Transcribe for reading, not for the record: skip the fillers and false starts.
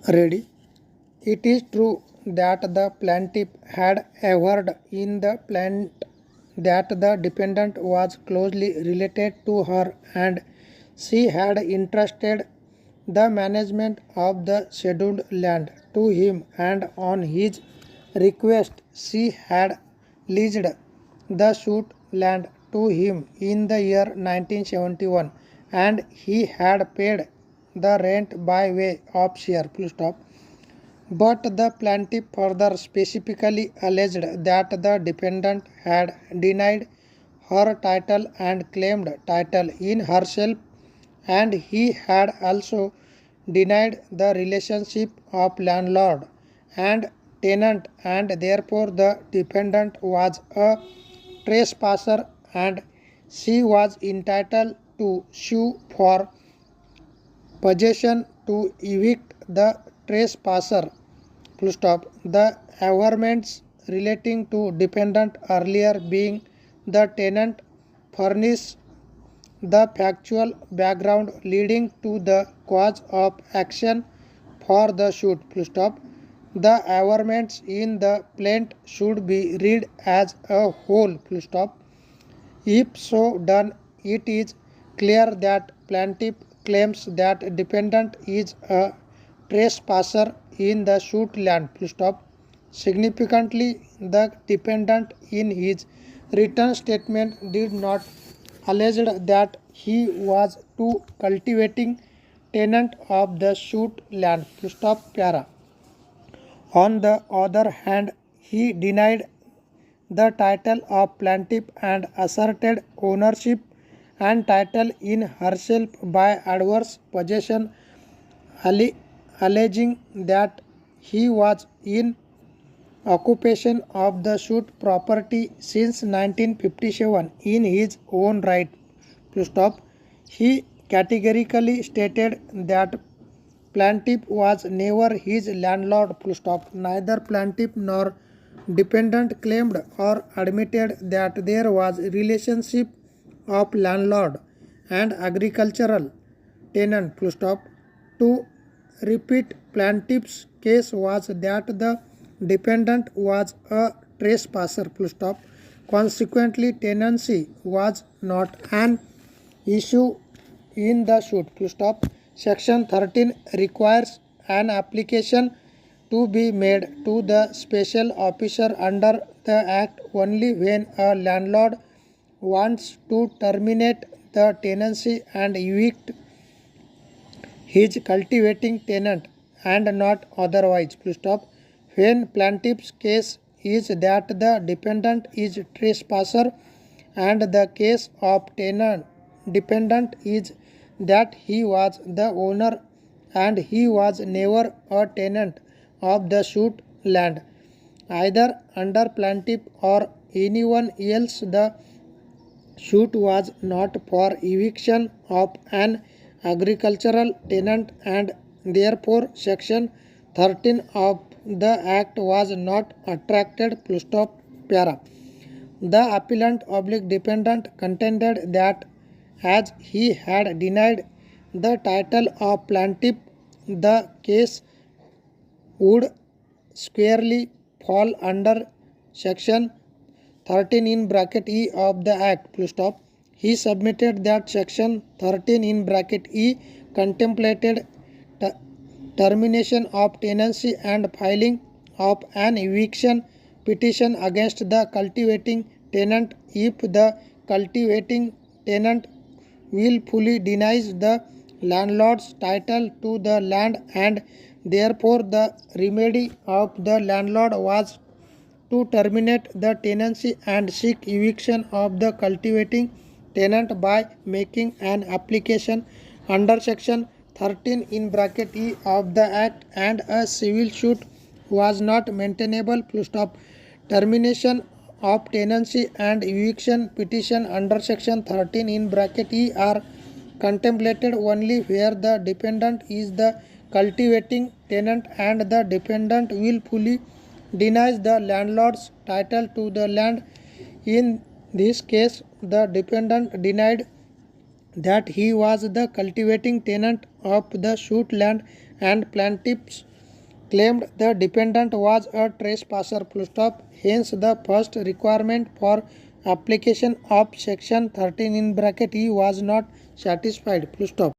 Ready? It is true that the plaintiff had averred in the plaint that the dependent was closely related to her and she had entrusted the management of the scheduled land to him, and on his request she had leased the shoot land to him in the year 1971, and he had paid the rent by way of share. Full stop. But the plaintiff further specifically alleged that the defendant had denied her title and claimed title in herself, and he had also denied the relationship of landlord and tenant, and therefore the defendant was a trespasser and she was entitled to sue for possession to evict the trespasser. Full stop. The averments relating to dependent earlier being the tenant furnish the factual background leading to the cause of action for the suit. Full stop. The averments in the plaint should be read as a whole. Full stop. If so done, it is clear that plaintiff claims that defendant is a trespasser in the suit land. Full stop. Significantly, the defendant in his written statement did not allege that he was to cultivating tenant of the suit land. Full stop. Para. On the other hand, he denied the title of plaintiff and asserted ownership and title in herself by adverse possession, alleging that he was in occupation of the suit property since 1957 in his own right. Full stop. He categorically stated that plaintiff was never his landlord. Full stop. Neither plaintiff nor defendant claimed or admitted that there was a relationship of landlord and agricultural tenant. Full stop. To repeat, plaintiff's case was that the defendant was a trespasser. Full stop. Consequently, tenancy was not an issue in the suit. Full stop. Section 13 requires an application to be made to the special officer under the Act only when a landlord wants to terminate the tenancy and evict his cultivating tenant and not otherwise. Full stop. When plaintiff's case is that the defendant is trespasser and the case of tenant dependent is that he was the owner and he was never a tenant of the suit land, either under plaintiff or anyone else. The suit was not for eviction of an agricultural tenant, and therefore section 13 of the act was not attracted. Full stop. Para. The appellant defendant contended that as he had denied the title of plaintiff, the case would squarely fall under section 13 in bracket E of the Act. Full stop. He submitted that section 13 in bracket E contemplated termination of tenancy and filing of an eviction petition against the cultivating tenant if the cultivating tenant willfully denies the landlord's title to the land, and therefore the remedy of the landlord was to terminate the tenancy and seek eviction of the cultivating tenant by making an application under section 13 in bracket E of the Act, and a civil suit was not maintainable. Full stop. Termination of tenancy and eviction petition under section 13 in bracket E are contemplated only where the defendant is the cultivating tenant and the defendant willfully denies the landlord's title to the land. In this case, the defendant denied that he was the cultivating tenant of the suit land, and plaintiff's claimed the defendant was a trespasser, full stop. Hence, the first requirement for application of section 13 in bracket E was not satisfied, full stop.